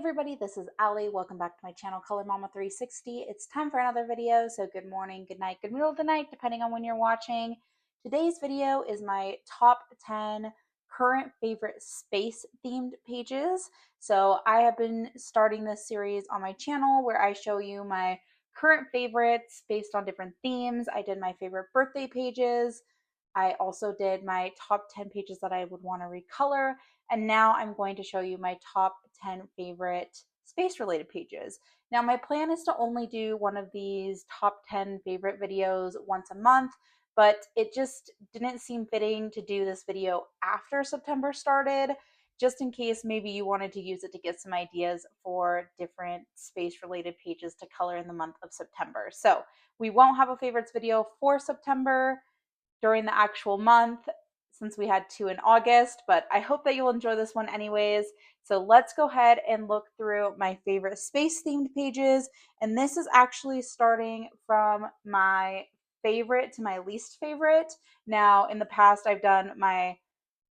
everybody, this is Allie. Welcome back to my channel, Color Mama 360. It's time for another video, so good morning, good night, good middle of the night, depending on when you're watching. Today's video is my top 10 current favorite space-themed pages. So I have been starting this series on my channel where I show you my current favorites based on different themes. I did my favorite birthday pages. I also did my top 10 pages that I would want to recolor. And now I'm going to show you my top 10 favorite space related pages. Now my plan is to only do one of these top 10 favorite videos once a month, but it just didn't seem fitting to do this video after September started, just in case maybe you wanted to use it to get some ideas for different space related pages to color in the month of September. So we won't have a favorites video for September during the actual month since we had two in August, but I hope that you'll enjoy this one anyways. So let's go ahead and look through my favorite space themed pages. And this is actually starting from my favorite to my least favorite. Now, in the past, I've done my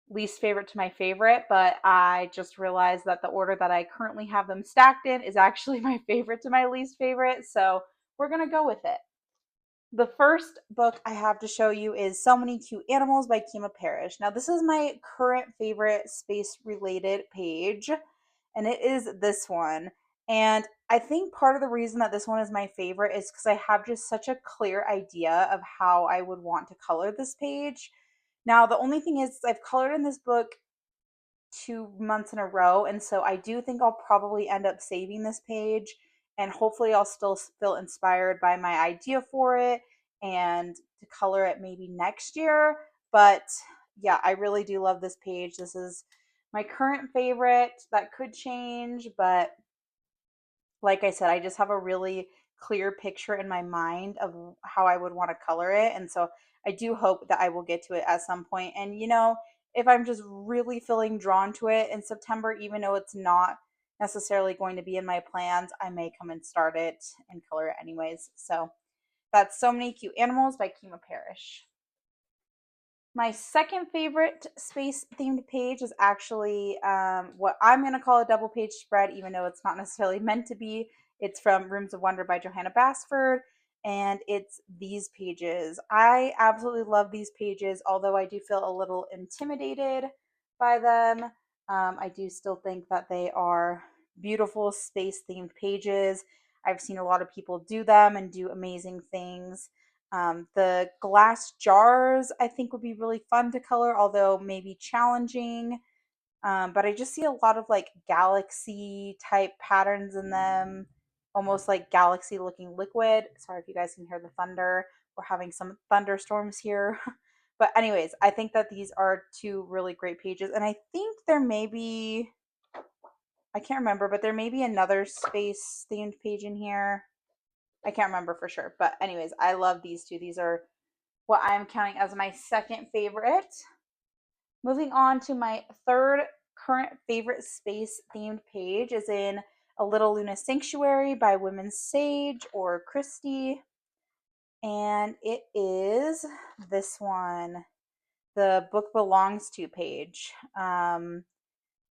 least favorite to my favorite, but I just realized that the order that I currently have them stacked in is actually my favorite to my least favorite. So we're going to go with it. The first book I have to show you is So Many Cute Animals by Kima Parrish. Now, this is my current favorite space related page, and it is this one. And I think part of the reason that this one is my favorite is because I have just such a clear idea of how I would want to color this page. Now, the only thing is, I've colored in this book 2 months in a row. And so I do think I'll probably end up saving this page and hopefully I'll still feel inspired by my idea for it and to color it maybe next year. But yeah, I really do love this page. This is my current favorite. That could change, but like I said, I just have a really clear picture in my mind of how I would want to color it. And so I do hope that I will get to it at some point. And if I'm just really feeling drawn to it in September, even though it's not necessarily going to be in my plans, I may come and start it and color it anyways. So that's So Many Cute Animals by Kima Parrish. My second favorite space themed page is actually what I'm going to call a double page spread, even though it's not necessarily meant to be. It's from Rooms of Wonder by Johanna Basford, and it's these pages. I absolutely love these pages, although I do feel a little intimidated by them. I do still think that they are beautiful space themed pages. I've seen a lot of people do them and do amazing things. The glass jars I think would be really fun to color, although maybe challenging. But I just see a lot of like galaxy type patterns in them, almost like galaxy looking liquid. Sorry if you guys can hear the thunder. We're having some thunderstorms here. But anyways, I think that these are two really great pages. And I think there may be, I can't remember, but there may be another space themed page in here. I can't remember for sure. But anyways, I love these two. These are what I'm counting as my second favorite. Moving on to my third current favorite space themed page is in A Little Luna Sanctuary by Women's Sage or Christy. And it is this one, the book belongs to page.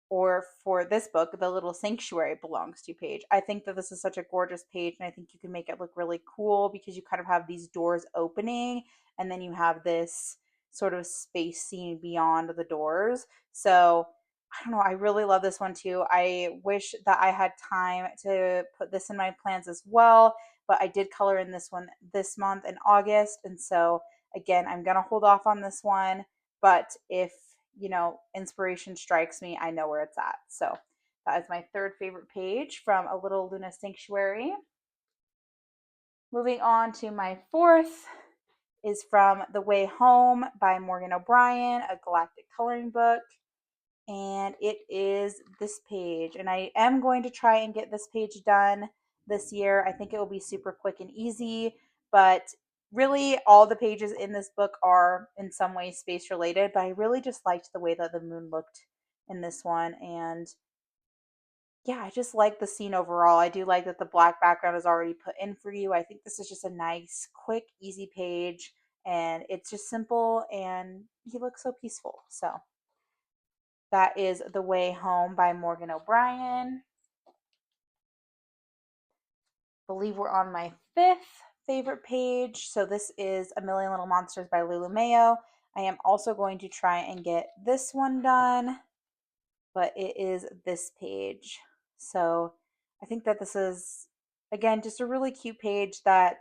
Or for this book, The Little Sanctuary belongs to page. I think that this is such a gorgeous page, and I think you can make it look really cool because you kind of have these doors opening, and then you have this sort of space scene beyond the doors. So I don't know, I really love this one too. I wish that I had time to put this in my plans as well, but I did color in this one this month in August, and so again, I'm gonna hold off on this one, but if inspiration strikes me, I know where it's at. So that is my third favorite page from A Little Luna Sanctuary. Moving on to my fourth is from The Way Home by Morgan O'Brien, a galactic coloring book. And it is this page. And I am going to try and get this page done this year. I think it will be super quick and easy, but really all the pages in this book are in some way space related, but I really just liked the way that the moon looked in this one. And yeah, I just like the scene overall. I do like that the black background is already put in for you. I think this is just a nice, quick, easy page, and it's just simple and he looks so peaceful. So that is The Way Home by Morgan O'Brien. believe we're on my 5th favorite page. So this is A Million Little Monsters by Lulu Mayo. I am also going to try and get this one done, but it is this page. So I think that this is, again, just a really cute page that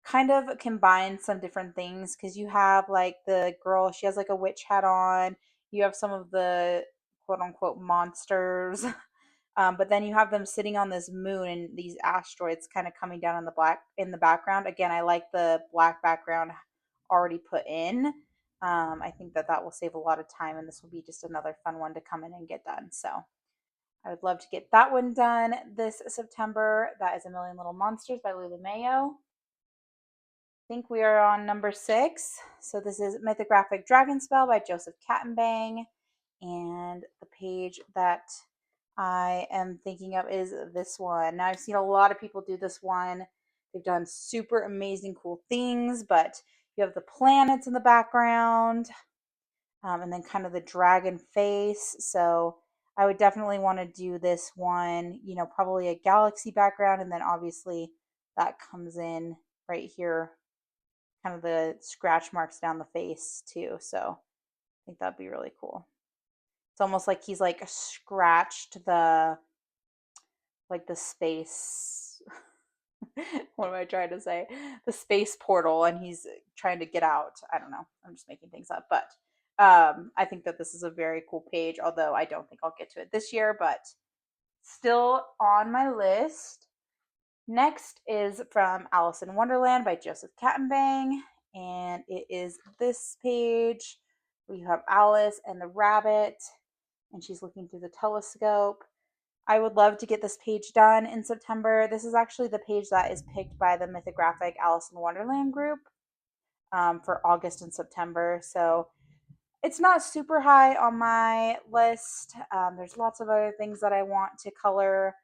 kind of combines some different things because you have like the girl, she has like a witch hat on. You have some of the quote unquote monsters. But then you have them sitting on this moon and these asteroids kind of coming down in the background. Again, I like the black background already put in. I think that that will save a lot of time, and this will be just another fun one to come in and get done. So I would love to get that one done this September. That is A Million Little Monsters by Lulu Mayo. I think we are on number 6. So this is Mythographic Dragon Spell by Joseph Kattenbang. And the page that I am thinking of is this one. Now, I've seen a lot of people do this one. They've done super amazing, cool things, but you have the planets in the background, and then kind of the dragon face. So I would definitely want to do this one, probably a galaxy background, and then obviously that comes in right here, kind of the scratch marks down the face too. So I think that'd be really cool. It's almost like he's like scratched the space. What am I trying to say? The space portal, and he's trying to get out. I don't know. I'm just making things up, but I think that this is a very cool page. Although I don't think I'll get to it this year, but still on my list. Next is from Alice in Wonderland by Joseph Kattenbang, and it is this page where you have Alice and the rabbit, and she's looking through the telescope. I would love to get this page done in September. This is actually the page that is picked by the Mythographic Alice in Wonderland group for August and September. So it's not super high on my list. There's lots of other things that I want to color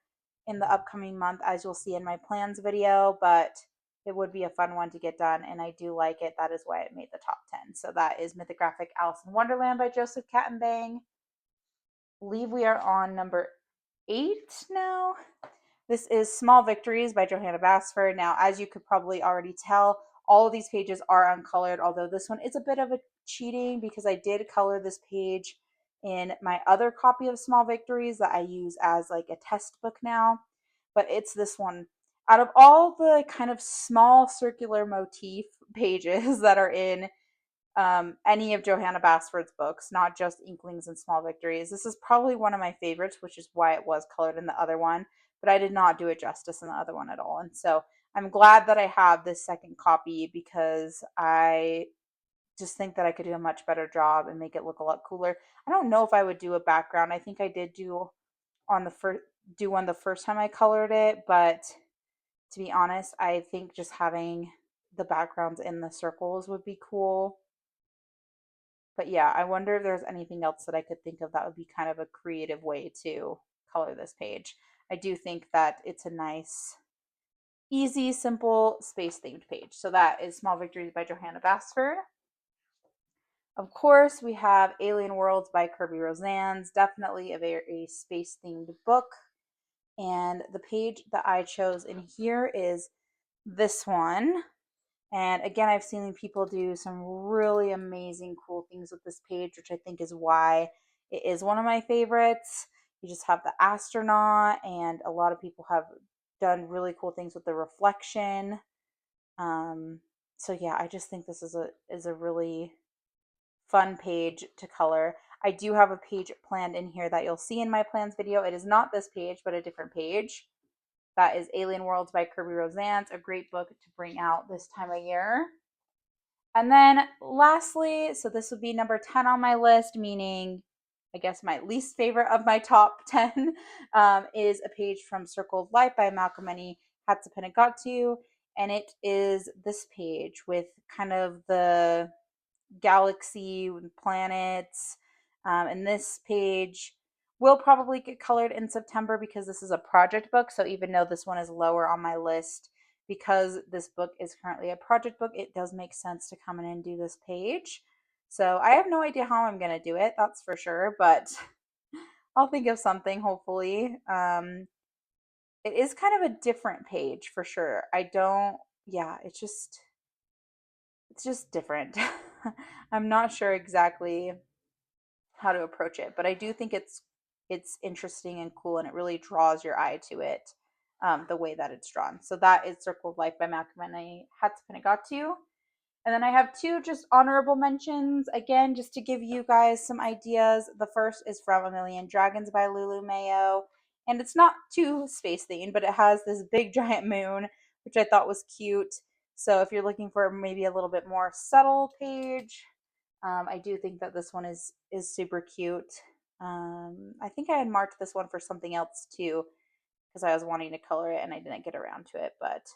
in the upcoming month, as you'll see in my plans video, but it would be a fun one to get done, and I do like it. That is why it made the top 10. So that is Mythographic Alice in Wonderland by Joseph Kattenbang. I believe we are on number 8 now. This is Small Victories by Johanna Basford. Now, as you could probably already tell, all of these pages are uncolored, although this one is a bit of a cheating because I did color this page in my other copy of Small Victories that I use as like a test book now. But it's this one. Out of all the kind of small circular motif pages that are in any of Johanna Basford's books, not just Inklings and Small Victories, this is probably one of my favorites, which is why it was colored in the other one. But I did not do it justice in the other one at all. And so I'm glad that I have this second copy because I just think that I could do a much better job and make it look a lot cooler. I don't know if I would do a background. I think I did on the first do one the first time I colored it, but to be honest, I think just having the backgrounds in the circles would be cool. But yeah, I wonder if there's anything else that I could think of that would be kind of a creative way to color this page. I do think that it's a nice, easy, simple, space themed page. So that is Small Victories by Johanna Basford. Of course, we have Alien Worlds by Kirby Rosannes, definitely a very space themed book. And the page that I chose in here is this one. And again, I've seen people do some really amazing, cool things with this page, which I think is why it is one of my favorites. You just have the astronaut, and a lot of people have done really cool things with the reflection. So yeah, I just think this is a really fun page to color. I do have a page planned in here that you'll see in my plans video. It is not this page, but a different page. That is Alien Worlds by Kirby Rosannes, a great book to bring out this time of year. And then lastly, so this would be number 10 on my list, meaning I guess my least favorite of my top 10 is a page from Circle of Life by Malcolm Hatsapinagatu. And it is this page with kind of the galaxy and planets. And this page will probably get colored in September because this is a project book. So even though this one is lower on my list, because this book is currently a project book, it does make sense to come in and do this page. So I have no idea how I'm going to do it, that's for sure, but I'll think of something hopefully. it is kind of a different page for sure. I don't, yeah, it's just different. I'm not sure exactly how to approach it, but I do think it's interesting and cool, and it really draws your eye to it, the way that it's drawn. So that is Circle of Life by Malcolm and I Hatsupinagatu. And then I have two just honorable mentions, again, just to give you guys some ideas. The first is from A Million Dragons by Lulu Mayo. And it's not too space themed, but it has this big giant moon, which I thought was cute. So if you're looking for maybe a little bit more subtle page, I do think that this one is super cute. I think I had marked this one for something else too, because I was wanting to color it and I didn't get around to it. But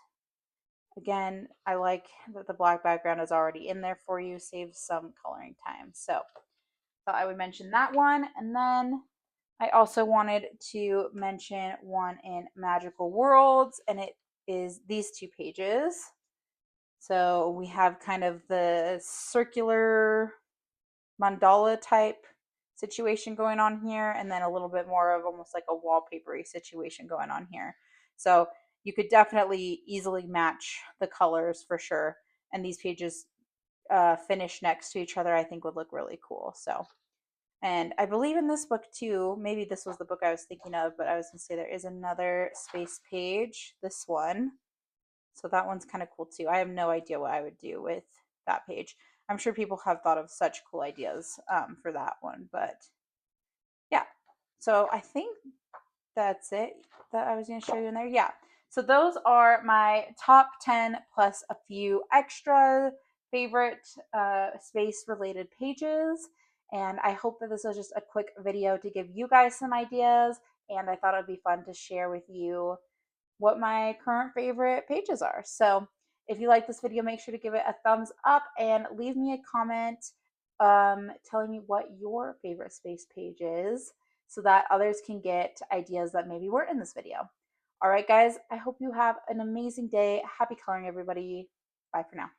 again, I like that the black background is already in there for you, saves some coloring time. So thought I would mention that one. And then I also wanted to mention one in Magical Worlds, and it is these two pages. So we have kind of the circular mandala type situation going on here, and then a little bit more of almost like a wallpapery situation going on here. So you could definitely easily match the colors for sure. And these pages finished next to each other, I think would look really cool. So, and I believe in this book too, maybe this was the book I was thinking of, but I was going to say there is another space page, this one. So that one's kind of cool too. I have no idea what I would do with that page. I'm sure people have thought of such cool ideas for that one, but yeah. So I think that's it that I was going to show you in there. Yeah. So those are my top 10 plus a few extra favorite space related pages. And I hope that this was just a quick video to give you guys some ideas. And I thought it'd be fun to share with you what my current favorite pages are. So if you like this video, make sure to give it a thumbs up and leave me a comment telling me what your favorite space page is so that others can get ideas that maybe weren't in this video. All right, guys, I hope you have an amazing day. Happy coloring, everybody. Bye for now.